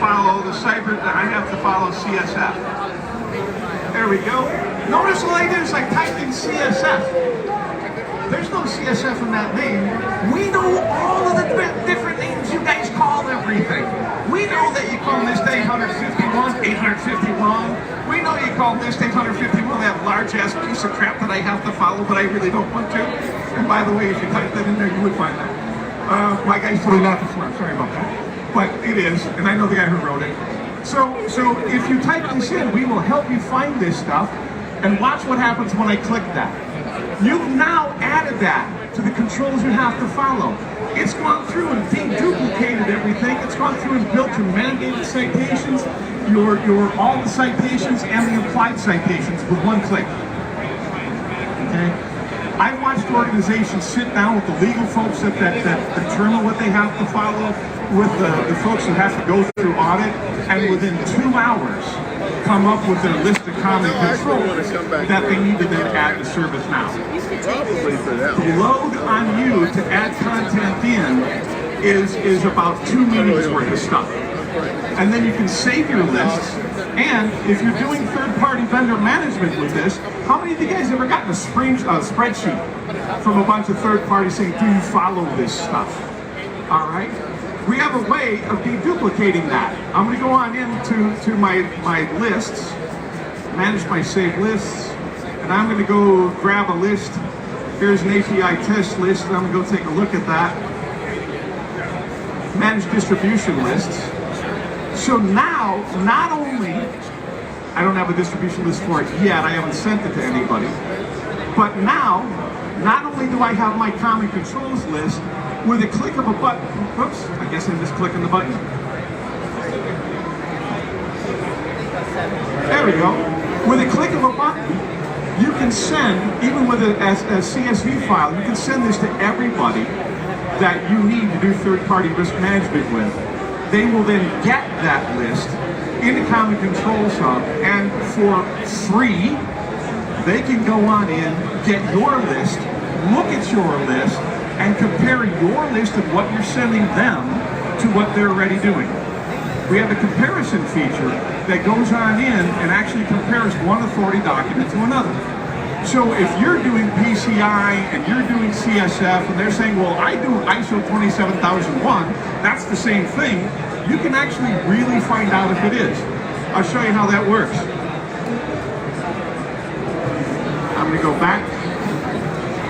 follow the cyber, I have to follow CSF. There we go. Notice all I did is I typed in CSF. There's no CSF in that name. We know all of the different names you guys call everything. We know that you call list 851, 851. We know you call list 851 that large-ass piece of crap that I have to follow, but I really don't want to. And by the way, if you type that in there, you would find that. My guy's totally not the swear, sorry about that. But it is, and I know the guy who wrote it. So if you type this in, we will help you find this stuff, and watch what happens when I click that. You've now added that to the controls you have to follow. It's gone through and deduplicated everything. It's gone through and built your mandated citations, your all the citations and the implied citations with one click. Okay? I've watched organizations sit down with the legal folks that determine what they have to follow, with the folks that have to go through audit, and within 2 hours come up with their list of common controls that they need to then add to ServiceNow. The load on you to add content in is about 2 meetings worth of stuff. And then you can save your lists, and if you're doing third-party vendor management with this, how many of you guys ever gotten a spreadsheet from a bunch of third parties saying, do you follow this stuff? All right? We have a way of deduplicating that. I'm going to go on into my lists, manage my saved lists, and I'm going to go grab a list. Here's an API test list, and I'm going to go take a look at that. Manage distribution lists. So now, not only, I don't have a distribution list for it yet, I haven't sent it to anybody, but now, not only do I have my common controls list, with a click of a button, whoops, I guess I'm just clicking the button. There we go. With a click of a button, you can send, even with a CSV file, you can send this to everybody that you need to do third-party risk management with. They will then get that list in the Common Controls Hub, and for free, they can go on in, get your list, look at your list, and compare your list of what you're sending them to what they're already doing. We have a comparison feature that goes on in and actually compares one authority document to another. So if you're doing PCI and you're doing CSF and they're saying, well, I do ISO 27001, that's the same thing, you can actually really find out if it is. I'll show you how that works. I'm going to go back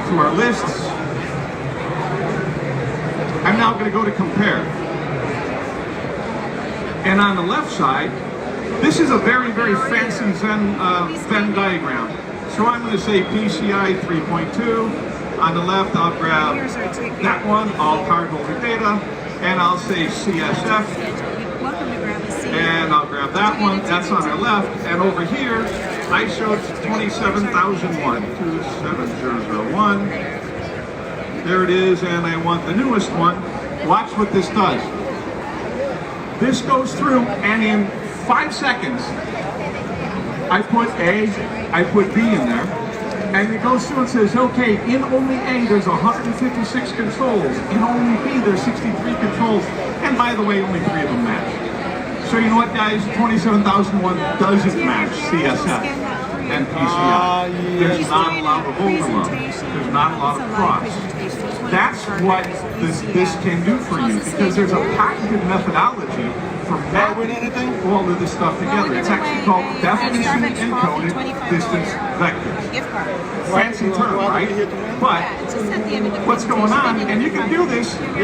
to our lists. I'm now going to go to compare. And on the left side, this is a very, very fancy Venn diagram. So I'm going to say PCI 3.2. On the left, I'll grab that one, all cardholder data, and I'll say CSF. And I'll grab that one, that's on our left. And over here, ISO 27001, 27001. There it is, and I want the newest one. Watch what this does. This goes through, and in 5 seconds, I put A, I put B in there, and it goes through and says, okay, in only A, there's 156 controls. In only B, there's 63 controls. And by the way, only 3 of them match. So you know what, guys? 27001 doesn't match CSF and PCI. There's not a lot of overlap. There's not a lot of cross. That's what this can do for you, because there's a patented methodology for mapping all of this stuff together. It's actually called definition encoded distance vectors. Fancy term, right? But what's going on, and you can do this on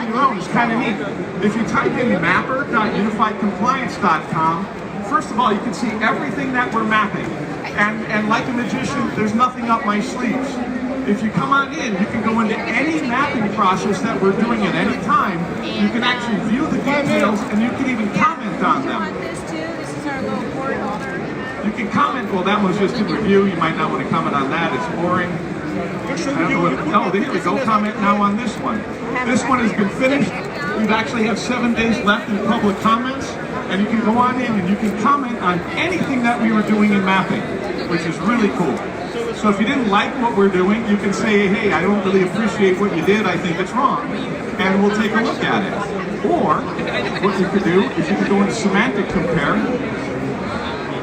your own, it's kind of neat. If you type in mapper.unifiedcompliance.com, first of all, you can see everything that we're mapping. And like a magician, there's nothing up my sleeves. If you come on in, you can go into any mapping process that we're doing at any time. You can actually view the details, and you can even comment on them. You can comment, well, that was just a review. You might not want to comment on that. It's boring. Oh, here we go. Comment now on this one. This one has been finished. We actually have 7 days left in public comments, and you can go on in and you can comment on anything that we were doing in mapping, which is really cool. So if you didn't like what we're doing, you can say, hey, I don't really appreciate what you did, I think it's wrong, and we'll take a look at it. Or what you could do is you could go into semantic compare,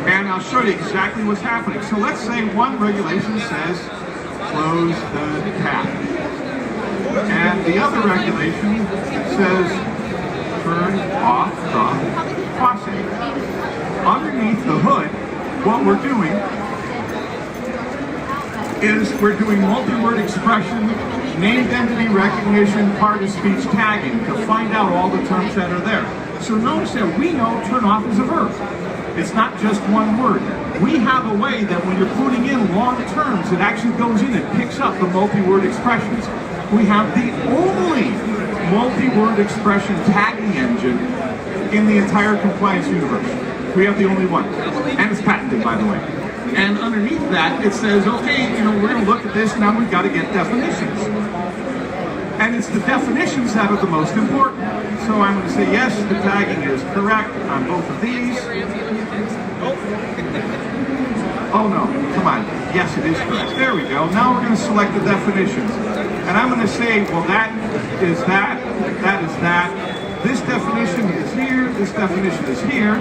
and I'll show you exactly what's happening. So let's say one regulation says close the tap, and the other regulation says turn off the faucet. Underneath the hood, what we're doing is we're doing multi-word expression, named entity recognition, part-of-speech tagging to find out all the terms that are there. So notice that we know turn off is a verb. It's not just one word. We have a way that when you're putting in long terms, it actually goes in and picks up the multi-word expressions. We have the only multi-word expression tagging engine in the entire compliance universe. We have the only one. And it's patented, by the way. And underneath that, it says, okay, we're going to look at this, now we've got to get definitions. And it's the definitions that are the most important. So I'm going to say, yes, the tagging is correct on both of these. Oh no, come on. Yes, it is correct. There we go. Now we're going to select the definitions. And I'm going to say, well, that is that is that. This definition is here, this definition is here.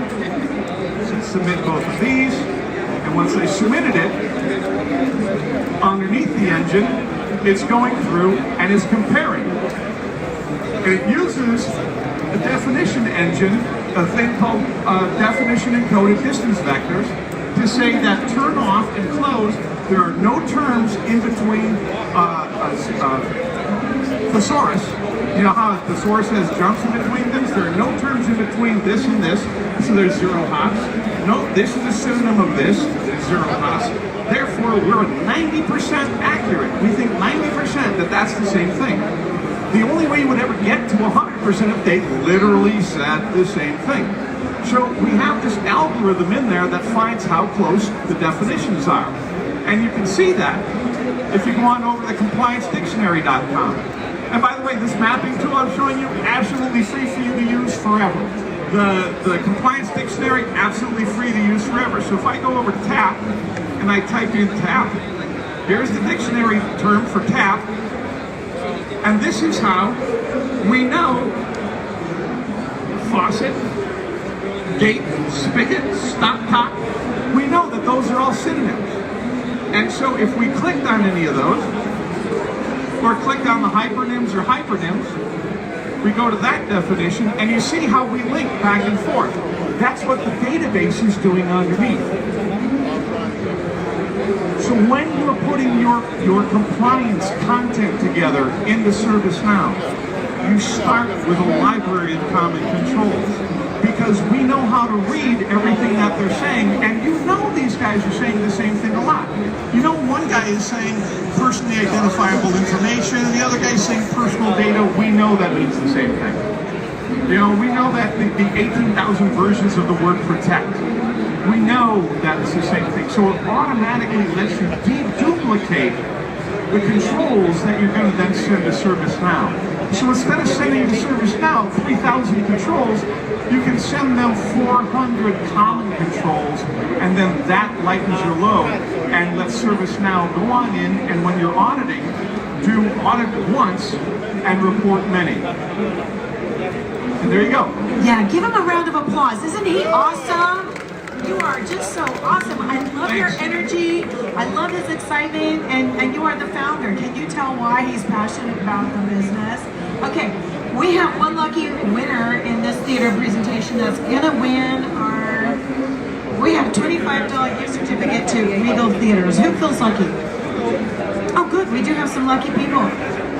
So submit both of these. And once I submitted it, underneath the engine, it's going through and is comparing. And it uses the definition engine, a thing called definition encoded distance vectors, to say that turn off and close, there are no terms in between thesaurus. You know how the thesaurus has jumps in between things? There are no terms in between this and this, so there's zero hops. No, this is a synonym of this, zero hops. Therefore, we're 90% accurate. We think 90% that that's the same thing. The only way you would ever get to 100% if they literally said the same thing. So we have this algorithm in there that finds how close the definitions are. And you can see that if you go on over to compliancedictionary.com. And by the way, this mapping tool I'm showing you, absolutely free for you to use forever. The compliance dictionary, absolutely free to use forever. So if I go over to TAP and I type in TAP, here's the dictionary term for TAP. And this is how we know faucet, gate, spigot, stopcock. We know that those are all synonyms. And so if we clicked on any of those, or clicked on the hypernyms or hypernyms, we go to that definition, and you see how we link back and forth. That's what the database is doing underneath. So when you're putting your compliance content together into ServiceNow, you start with a library of common controls, because we know how to read everything that they're saying, and you know these guys are saying the same thing a lot. You know, one guy is saying personally identifiable information, and the other guy is saying personal data. We know that means the same thing. You know, we know that the 18,000 versions of the word protect, we know that it's the same thing. So it automatically lets you deduplicate the controls that you're going to then send to ServiceNow. So instead of sending to ServiceNow 3,000 controls, you can send them 400 common controls, and then that lightens your load and lets ServiceNow go on in, and when you're auditing, do audit once and report many. And there you go. Yeah, give him a round of applause. Isn't he awesome? You are just so awesome. I love your energy. I love his excitement, and you are the founder. Can you tell why he's passionate about the business? Okay, we have one lucky winner in this theater presentation that's gonna win our, we have a $25 gift certificate to Regal Theaters. Who feels lucky? Oh good, we do have some lucky people.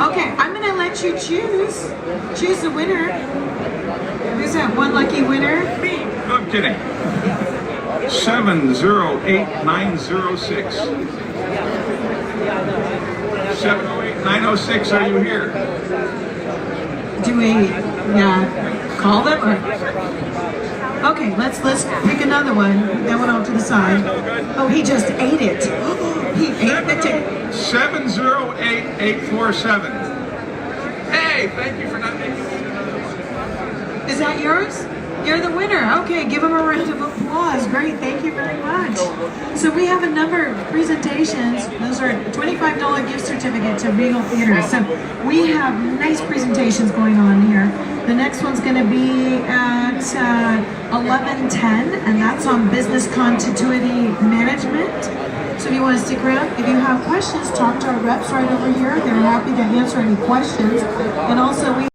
Okay, I'm gonna let you choose the winner. Who's that one lucky winner? Me. No, I'm kidding. 708906. 708906, are you here? Do we call them or? Okay, let's pick another one. That one off to the side. Oh, he just ate it. He ate the ticket. 708847. Hey, thank you for not making me another one. Is that yours? You're the winner. Okay, give him a round of applause. Great, thank you very much. So we have a number of presentations. Those are $25 gift certificate to Regal Theaters. So we have nice presentations going on here. The next one's going to be at 11:10, and that's on business continuity management. So if you want to stick around, if you have questions, talk to our reps right over here. They're happy to answer any questions. And also we